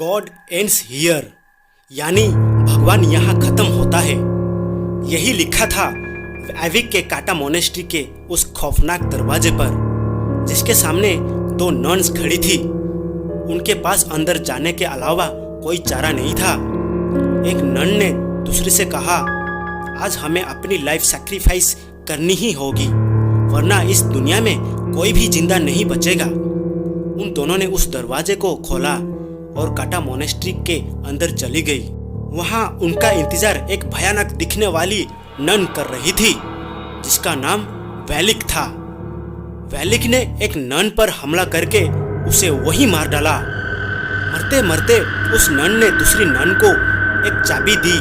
God ends here, यानी भगवान यहाँ खत्म होता है। यही लिखा था एविक के काटा मोनेस्ट्री के उस खौफनाक दरवाजे पर, जिसके सामने दो नन्स खड़ी थी। उनके पास अंदर जाने के अलावा कोई चारा नहीं था। एक नन ने दूसरे से कहा, आज हमें अपनी लाइफ सैक्रिफाइस करनी ही होगी, वरना इस दुनिया में कोई भी जिंदा नहीं बचेगा। उन दोनों ने उस दरवाजे को खोला और काटा मोनेस्ट्री के अंदर चली गई। वहां उनका इंतजार एक भयानक दिखने वाली नन कर रही थी, जिसका नाम वैलिक था। वैलिक ने एक नन पर हमला करके उसे वहीं मार डाला। मरते मरते उस नन ने दूसरी नन को एक चाबी दी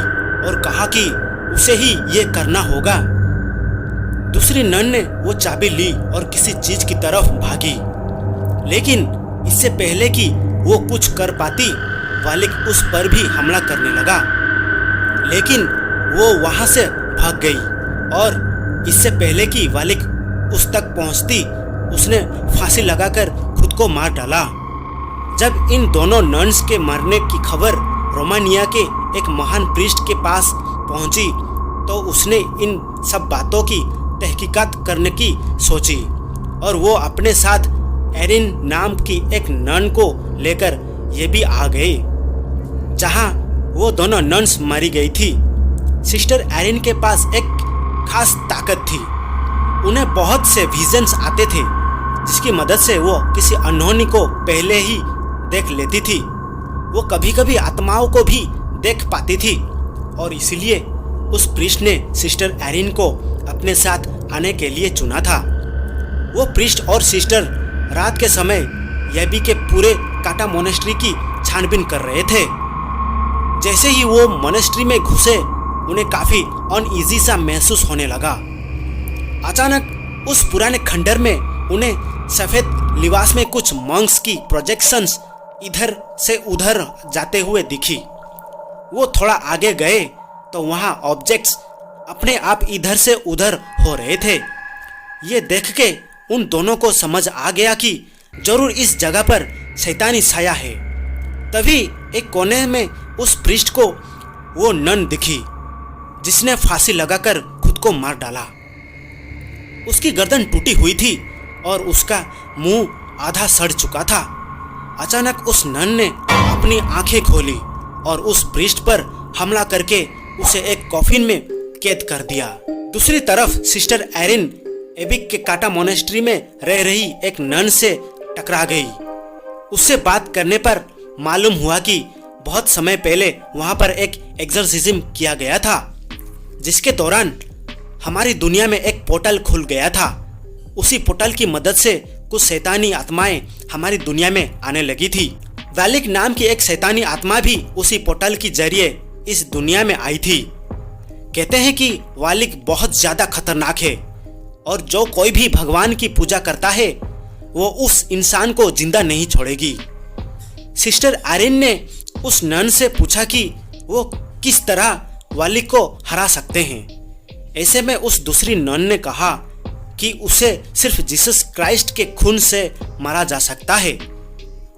और कहा कि उसे ही ये करना होगा। दूसरी नन ने वो चाबी ली और किसी चीज की तरफ भागी, लेकिन इससे पहले कि वो कुछ कर पाती, वालिक उस पर भी हमला करने लगा। लेकिन वो वहां से भाग गई और इससे पहले कि वालिक उस तक पहुंचती, उसने फांसी लगाकर खुद को मार डाला। जब इन दोनों नन्स के मरने की खबर रोमानिया के एक महान प्रीस्ट के पास पहुंची, तो उसने इन सब बातों की तहकीकात करने की सोची और वो अपने साथ एरिन नाम की एक नन को लेकर ये भी आ गए, जहां वो दोनों नन्स मारी गई थी। सिस्टर एरिन के पास एक खास ताकत थी। उन्हें बहुत से विजन्स आते थे, जिसकी मदद से वो किसी अनहोनी को पहले ही देख लेती थी। वो कभी कभी आत्माओं को भी देख पाती थी और इसलिए उस प्रीस्ट ने सिस्टर एरिन को अपने साथ आने के लिए चुना था। वो प्रीस्ट और सिस्टर रात के समय एबी के पूरे काटा मोनेस्ट्री की छानबीन कर रहे थे। जैसे ही वो मोनेस्ट्री में घुसे, उन्हें काफी अनईजी सा महसूस होने लगा। अचानक उस पुराने खंडर में उन्हें सफेद लिबास में कुछ मंक्स की प्रोजेक्शंस इधर से उधर जाते हुए दिखी। वो थोड़ा आगे गए तो वहां ऑब्जेक्ट्स अपने आप इधर से उधर हो रहे थे। ये देख के उन दोनों को समझ आ गया कि जरूर इस जगह पर शैतानी साया है। तभी एक कोने में उस प्रीस्ट को वो नन दिखी, जिसने फांसी लगाकर खुद को मार डाला। उसकी गर्दन टूटी हुई थी और उसका मुंह आधा सड़ चुका था। अचानक उस नन ने अपनी आंखें खोली और उस प्रीस्ट पर हमला करके उसे एक कॉफिन में कैद कर दिया। दूसरी तरफ सिस्टर एरिन एबिक के काटा मोनेस्ट्री में रह रही एक नन से टकरा गई। उससे बात करने पर मालूम हुआ कि बहुत समय पहले वहां पर एक एक्सोर्सिज्म किया गया था, जिसके दौरान हमारी दुनिया में एक पोर्टल खुल गया था। उसी पोर्टल की मदद से कुछ शैतानी आत्माएं हमारी दुनिया में आने लगी थी। वैलिक नाम की एक शैतानी आत्मा भी उसी पोर्टल के जरिए इस दुनिया में आई थी। कहते हैं कि वालिक बहुत ज्यादा खतरनाक है और जो कोई भी भगवान की पूजा करता है, वो उस इंसान को जिंदा नहीं छोड़ेगी। सिस्टर एरिन ने उस नन से पूछा कि वो किस तरह वालिक को हरा सकते हैं। ऐसे में उस दूसरी नन ने कहा कि उसे सिर्फ जीसस क्राइस्ट के खून से मारा जा सकता है।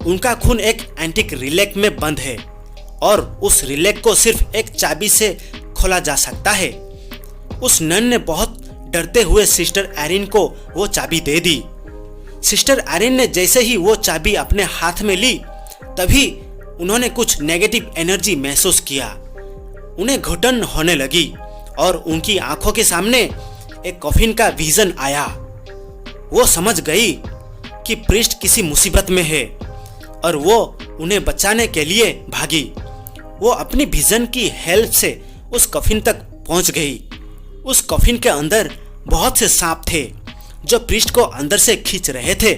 उनका खून एक एंटिक रिलेक में बंद है और उस रिलेक को सिर्फ एक चाबी से खोला जा सकता है। उस नन ने बहुत डरते हुए सिस्टर एरिन को वो चाबी दे दी। सिस्टर एरिन ने जैसे ही वो चाबी अपने हाथ में ली, तभी उन्होंने कुछ नेगेटिव एनर्जी महसूस किया। उन्हें घुटन होने लगी और उनकी आंखों के सामने एक कॉफिन का विजन आया। वो समझ गई कि प्रीस्ट किसी मुसीबत में है और वो उन्हें बचाने के लिए भागी। वो अपनी विजन की हेल्प से उस कॉफिन तक पहुंच गई। उस कॉफिन के अंदर बहुत से सांप थे जो प्रीस्ट को अंदर से खींच रहे थे,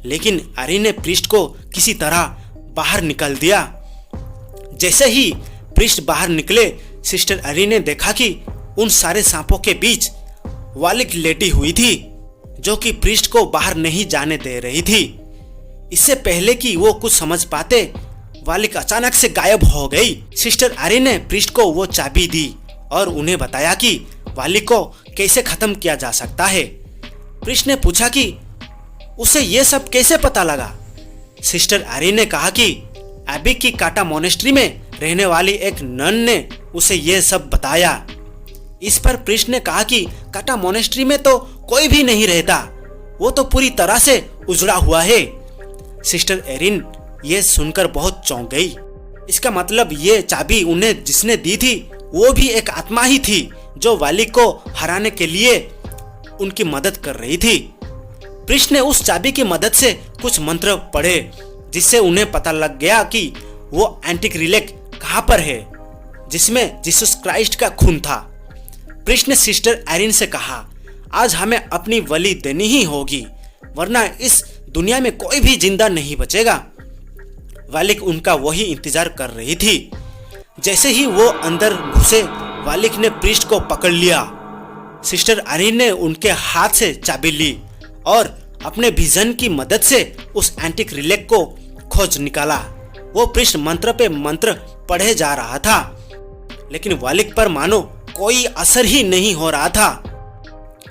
लेकिन एरिन ने प्रीस्ट को किसी तरह बाहर निकाल दिया। जैसे ही प्रीस्ट बाहर निकले, सिस्टर एरिन ने देखा कि उन सारे सांपों के बीच वालिक लेटी हुई थी, जो कि प्रीस्ट को बाहर नहीं जाने दे रही थी। इससे पहले कि वो कुछ समझ पाते, वालिक अचानक से गायब हो गई। सिस्टर एरिन ने प्रीस्ट को वो चाबी दी और उन्हें बताया कि वालिक को कैसे खत्म किया जा सकता है। प्रीस्ट ने पूछा कि उसे ये सब कैसे पता लगा। सिस्टर एरिन ने कहा कि एबी की काटा मोनेस्ट्री में रहने वाली एक नन ने उसे ये सब बताया। इस पर प्रीस्ट ने कहा कि काटा मोनेस्ट्री में तो कोई भी नहीं रहता, वो तो पूरी तरह से उजड़ा हुआ है। सिस्टर एरिन ये सुनकर बहुत चौंक गई। इसका मतलब ये चाबी उन्हें जिसने दी थी वो भी एक आत्मा ही थी जो वालिक को हराने के लिए उनकी मदद कर रही थी। प्रीस्ट ने उस चाबी की मदद से कुछ मंत्र पढ़े जिससे उन्हें पता लग गया कि वो एंटिक रिलेक कहाँ पर है जिसमें जीसस क्राइस्ट का खून था। प्रीस्ट ने सिस्टर एरिन से कहा, आज हमें अपनी बलि देनी ही होगी वरना इस दुनिया में कोई भी जिंदा नहीं बचेगा। वालिक उनका वही इंतजार कर रही थी। जैसे ही वो अंदर घुसे वालिक ने प्रीस्ट को पकड़ लिया। सिस्टर एरिन ने उनके हाथ से चाबी ली और अपने विजन की मदद से उस एंटिक रिलेक को खोज निकाला। वो प्रीस्ट मंत्र पे मंत्र पढ़े जा रहा था लेकिन वालिक पर मानो कोई असर ही नहीं हो रहा था।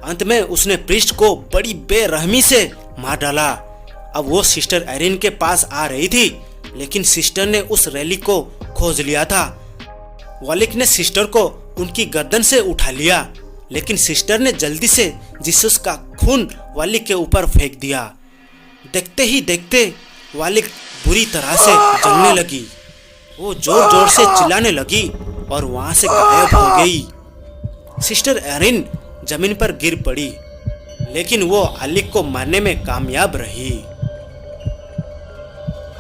अंत में उसने प्रीस्ट को बड़ी बेरहमी से मार डाला। अब वो सिस्टर एरिन के पास आ रही थी लेकिन सिस्टर ने उस रैली को खोज लिया था। वालिक ने सिस्टर को उनकी गर्दन से उठा लिया लेकिन सिस्टर ने जल्दी से जीसस का खून वालिक के ऊपर फेंक दिया। देखते ही देखते वालिक बुरी तरह से जलने लगी। वो जोर जोर से चिल्लाने लगी और वहां से गायब हो गई। सिस्टर एरिन जमीन पर गिर पड़ी लेकिन वो वालिक को मारने में कामयाब रही।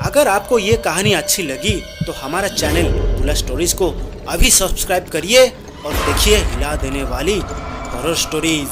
अगर आपको ये कहानी अच्छी लगी तो हमारा चैनल बुला स्टोरीज को अभी सब्सक्राइब करिए और देखिए हिला देने वाली हॉरर स्टोरीज।